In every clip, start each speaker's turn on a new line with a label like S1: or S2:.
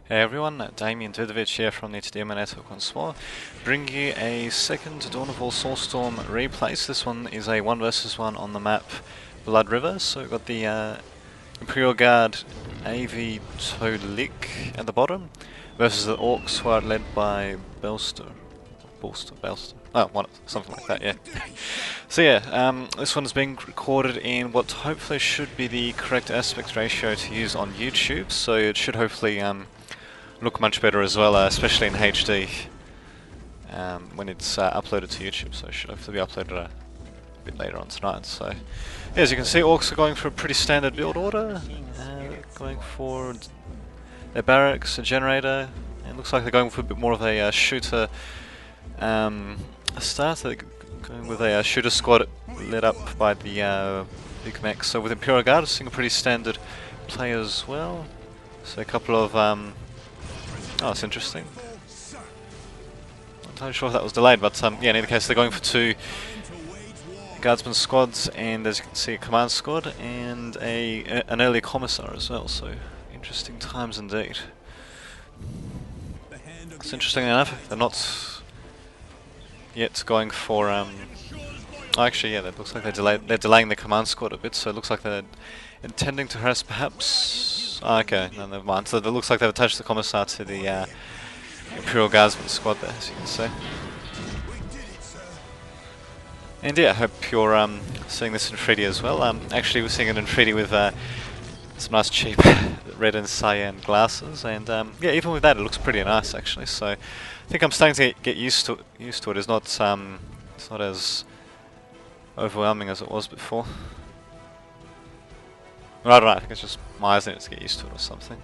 S1: Hey everyone, Damien Vidovic here from the TDM Network once more, bringing you a second Dawn of War Soulstorm replay. So this one is a 1 versus 1 on the map Blood River. So we've got the Imperial Guard AV Tolik at the bottom versus the Orcs who are led by Belster. Something like that, yeah. So yeah, this one is being recorded in what hopefully should be the correct aspect ratio to use on YouTube, so it should hopefully look much better as well, especially in HD when it's uploaded to YouTube, so it should hopefully be uploaded a bit later on tonight. So yeah, as you can see, Orcs are going for a pretty standard build order, going for their barracks, a generator, and it looks like they're going for a bit more of a shooter start. They're going with a shooter squad led up by the big mech. So with Imperial Guard, seeing a pretty standard play as well. So a couple of oh, that's interesting. Not entirely sure if that was delayed, but yeah, in either case, they're going for 2 guardsman squads, and as you can see, a command squad and an early commissar as well. So interesting times indeed. It's interesting enough, they're not yet going for oh, actually, yeah, that looks like they're delaying the command squad a bit, so it looks like they're intending to harass perhaps. Oh, okay, no, never mind. So it looks like they've attached the commissar to the Imperial Guardsman squad there, as you can see. And yeah, I hope you're seeing this in 3D as well. Actually, we're seeing it in 3D with some nice cheap red and cyan glasses, and yeah, even with that, it looks pretty nice actually. So I think I'm starting to get used to it. It's not as overwhelming as it was before. Well, I don't know, I think it's just my eyes need to get used to it or something.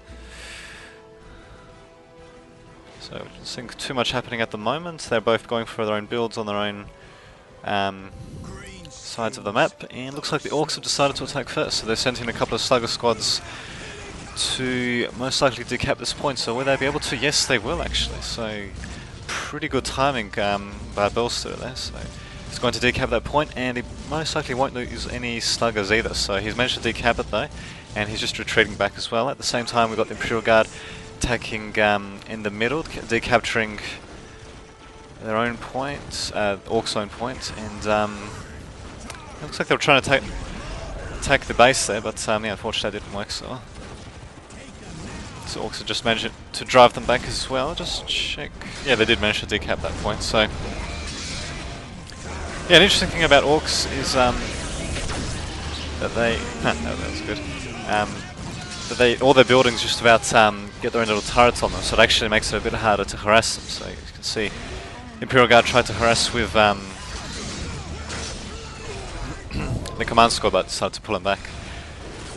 S1: So I don't think too much happening at the moment. They're both going for their own builds on their own sides of the map, and it looks like the Orcs have decided to attack first, so they're sending a couple of slugger squads to most likely decap this point. So will they be able to? Yes, they will actually. So pretty good timing by Belster there. So he's going to decap that point, and he most likely won't use any sluggers either. So he's managed to decap it though, and he's just retreating back as well. At the same time, we've got the Imperial Guard attacking in the middle, decapturing their own point, Orc's own point, and it looks like they were trying to attack the base there, but yeah, unfortunately that didn't work so well. So Orcs have just managed to drive them back as well. Just check. Yeah, they did manage to decap that point. So yeah, an interesting thing about Orcs is that they that was good. That all their buildings just about get their own little turrets on them, so it actually makes it a bit harder to harass them. So you can see Imperial Guard tried to harass with the command squad, but decided to pull him back.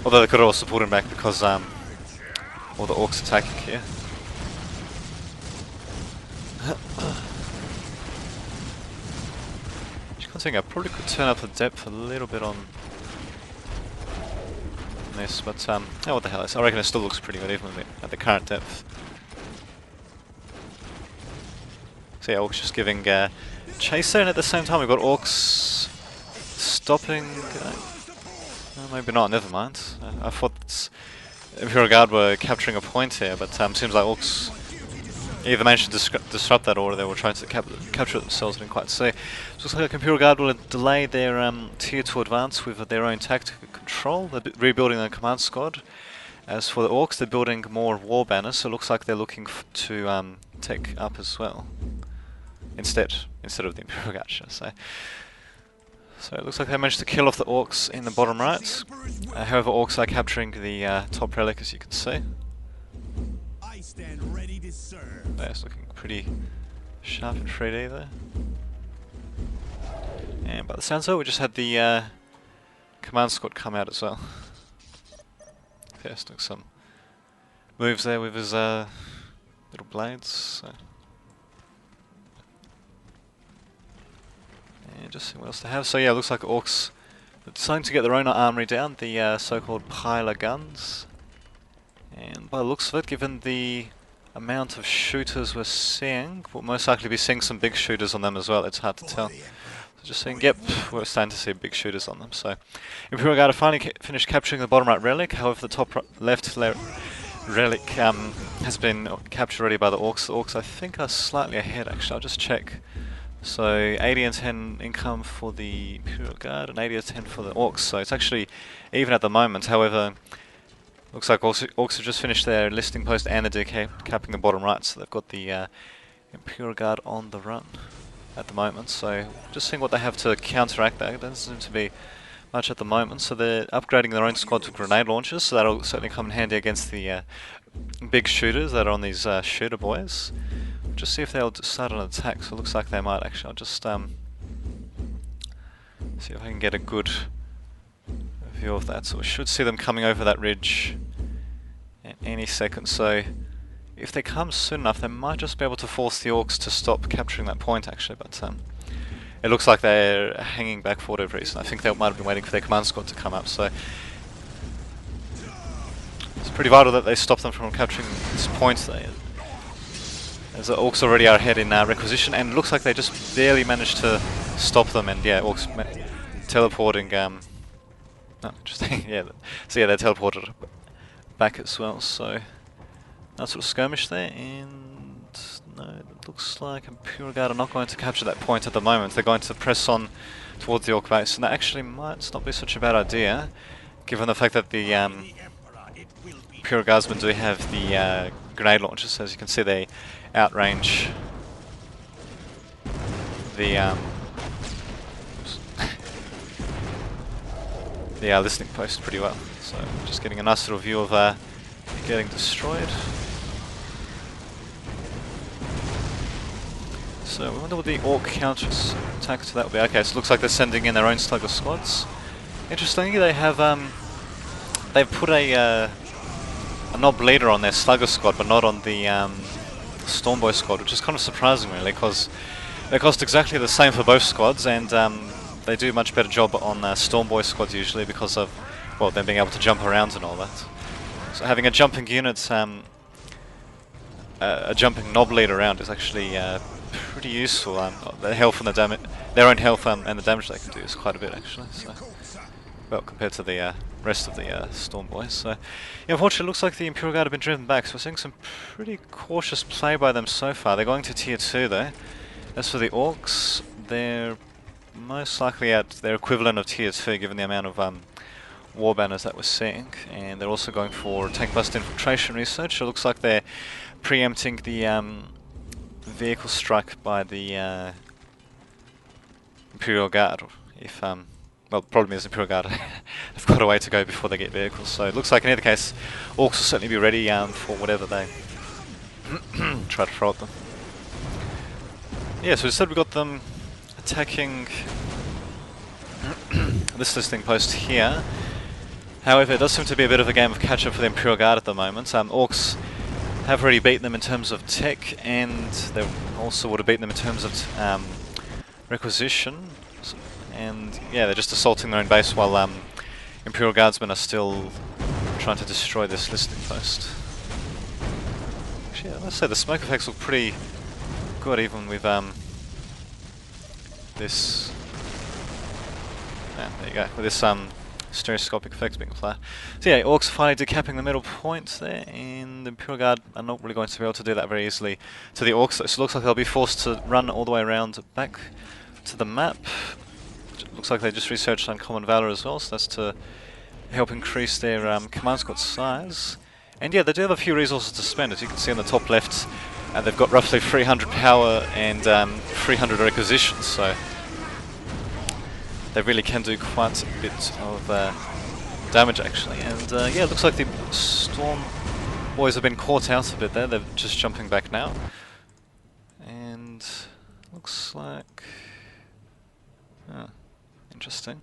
S1: Although they could have also pulled him back because all the Orcs attacking here. Just one thing, I probably could turn up the depth a little bit on this, but oh, what the hell is? I reckon it still looks pretty good even at the current depth. So yeah, Orcs just giving chase there, and at the same time we've got Orcs stopping. Maybe not. Never mind. I thought Imperial Guard were capturing a point here, but seems like Orcs either managed to disrupt that, or they were trying to capture it themselves. I didn't quite see. So it looks like Imperial Guard will delay their tier 2 advance with their own tactical control. They're rebuilding their command squad. As for the Orcs, they're building more war banners, so it looks like they're looking to take up as well. Instead of the Imperial Guard, should I say. So it looks like they managed to kill off the Orcs in the bottom right. However, Orcs are capturing the top relic, as you can see. That's looking pretty sharp in 3D there. And by the sounds of it, we just had the command squad come out as well. Yes, doing some moves there with his little blades. So. And just see what else they have. So yeah, it looks like Orcs are deciding to get their own armory down, the so-called piler guns. And by the looks of it, given the amount of shooters we're seeing, we'll most likely be seeing some big shooters on them as well. It's hard to tell. So just seeing, yep, we're starting to see big shooters on them. So Imperial Guard have finally finished capturing the bottom right relic. However, the top left relic has been captured already by the Orcs. The Orcs, I think, are slightly ahead, actually. I'll just check. So 80 and 10 income for the Imperial Guard and 80 and 10 for the Orcs. So it's actually even at the moment. However, looks like Orcs have just finished their listing post and they're decapping the bottom right. So they've got the Imperial Guard on the run at the moment. So just seeing what they have to counteract that. It doesn't seem to be much at the moment. So they're upgrading their own squad to grenade launchers. So that'll certainly come in handy against the big shooters that are on these shooter boys. Just see if they'll start an attack. So it looks like they might actually. I'll just see if I can get a good view of that. So we should see them coming over that ridge in any second. So if they come soon enough, they might just be able to force the Orcs to stop capturing that point actually. But it looks like they're hanging back for whatever reason. I think they might have been waiting for their command squad to come up. So it's pretty vital that they stop them from capturing this point. As the Orcs already are ahead in requisition, and it looks like they just barely managed to stop them. And yeah, Orcs teleporting. No, interesting. Yeah, so yeah, they teleported back as well. So nice sort of skirmish there, and no, it looks like Imperial Guard are not going to capture that point at the moment. They're going to press on towards the Orc base, and that actually might not be such a bad idea, given the fact that the Imperial Guardsmen do have the grenade launchers. So as you can see, they outrange the listening post pretty well. So just getting a nice little view of getting destroyed. So we wonder what the Orc counter attack to that will be. Okay, so it looks like they're sending in their own slugger squads. Interestingly, they have they've put a knob leader on their slugger squad, but not on the Stormboy squad, which is kind of surprising really, because they cost exactly the same for both squads, and they do a much better job on Stormboy squads usually because of, well, them being able to jump around and all that. So having a jumping unit, a jumping knob leader around is actually pretty useful. Their health and the damage, their own health and the damage they can do is quite a bit actually. So, well, compared to the rest of the Storm Boys. So, yeah, unfortunately, it looks like the Imperial Guard have been driven back. So we're seeing some pretty cautious play by them so far. They're going to Tier 2 though. As for the Orcs, they're most likely at their equivalent of Tier 2, given the amount of war banners that we're seeing. And they're also going for tank bust infiltration research. It looks like they're preempting the vehicle strike by the Imperial Guard. If well, the problem is Imperial Guard have got a way to go before they get vehicles, so it looks like in either case Orcs will certainly be ready for whatever they try to throw at them. Yeah, so instead we got them attacking this listing post here. However, it does seem to be a bit of a game of catch-up for the Imperial Guard at the moment. Orcs have already beaten them in terms of tech, and they also would have beaten them in terms of requisition. And yeah, they're just assaulting their own base while Imperial Guardsmen are still trying to destroy this listing post. Actually, yeah, let's say the smoke effects look pretty good, even with this. Yeah, there you go. With this stereoscopic effect being applied. So yeah, Orcs are finally decapping the middle point there, and the Imperial Guard are not really going to be able to do that very easily to the Orcs. So it looks like they'll be forced to run all the way around back to the map. Looks like they just researched Uncommon Valor as well, so that's to help increase their command squad size. And yeah, they do have a few resources to spend. As you can see on the top left, they've got roughly 300 power and 300 requisitions, so they really can do quite a bit of damage actually. And yeah, it looks like the Storm Boys have been caught out a bit there. They're just jumping back now. And looks like... interesting.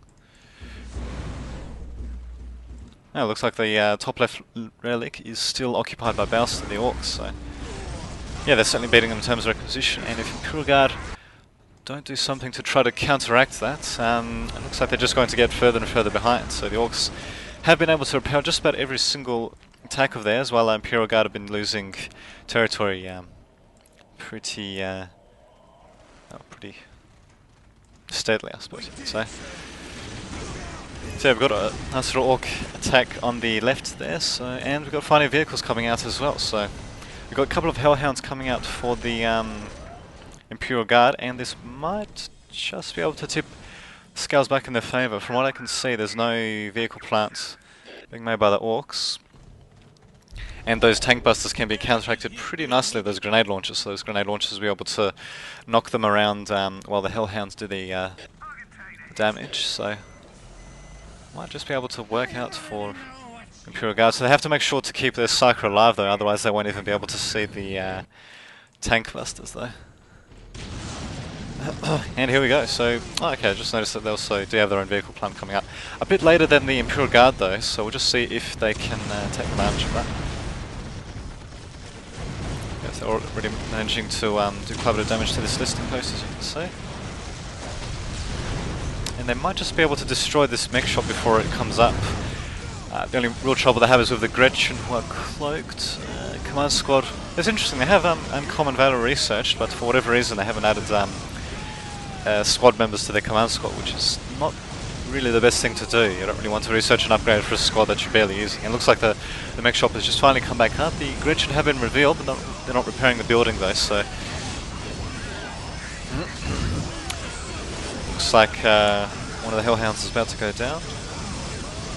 S1: Now it looks like the top left relic is still occupied by Bowser, the Orcs, so yeah, they're certainly beating them in terms of requisition, and if Imperial Guard don't do something to try to counteract that, it looks like they're just going to get further and further behind. So the Orcs have been able to repel just about every single attack of theirs, while Imperial Guard have been losing territory pretty steadily, I suppose you could say. So yeah, we've got a nice little orc attack on the left there, so, and we've got fighting vehicles coming out as well, so we've got a couple of hellhounds coming out for the Imperial Guard, and this might just be able to tip scales back in their favour. From what I can see, there's no vehicle plants being made by the orcs, and those tank busters can be counteracted pretty nicely with those grenade launchers, so those grenade launchers will be able to knock them around while the hellhounds do the damage, so might just be able to work out for Imperial Guard. So they have to make sure to keep their Psyker alive though, otherwise they won't even be able to see the tank busters though. And here we go, so, okay, I just noticed that they also do have their own vehicle plant coming up. A bit later than the Imperial Guard though, so we'll just see if they can take advantage of that. Yes, they're already managing to do quite a bit of damage to this listing post, as you can see. And they might just be able to destroy this mech shop before it comes up. The only real trouble they have is with the Gretchen, who are cloaked. Command squad. It's interesting, they have uncommon valor researched, but for whatever reason they haven't added squad members to their command squad, which is not really the best thing to do. You don't really want to research and upgrade for a squad that you're barely using. It looks like the mech shop has just finally come back up. The Gretchen have been revealed, but they're not repairing the building though, so... Looks like one of the hellhounds is about to go down.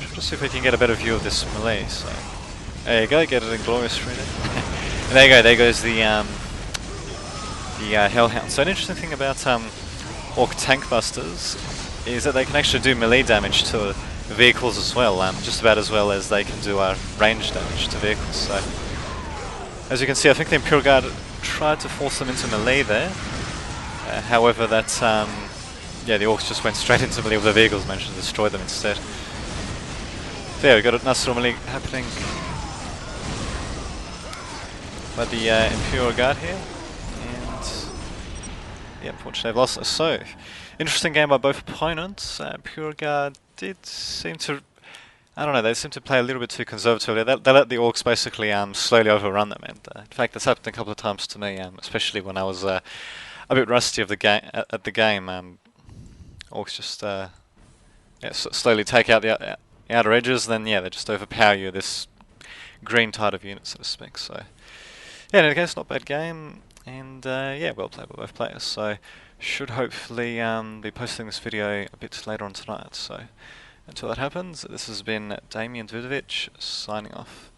S1: Should just see if we can get a better view of this melee. So there you go, get it in glorious 3D. And there you go, there goes the hellhound. So an interesting thing about orc tank busters is that they can actually do melee damage to vehicles as well, just about as well as they can do range damage to vehicles. So as you can see, I think the Imperial Guard tried to force them into melee there. However, that yeah, the orcs just went straight into melee with the vehicles, managed to destroy them instead. So yeah, we've got a nice little melee happening by the Imperial Guard here, and yeah, unfortunately they've lost. So, interesting game by both opponents. Imperial Guard did seem to, I don't know, they seem to play a little bit too conservatively. They let the orcs basically slowly overrun them, and in fact that's happened a couple of times to me, especially when I was a bit rusty of the at the game. Orcs just yeah, slowly take out the outer edges, then yeah, they just overpower you, this green tide of units, so to speak. So yeah, in any case, not bad game, and yeah, well played by both players. So should hopefully be posting this video a bit later on tonight. So until that happens, this has been Damien Dudovic signing off.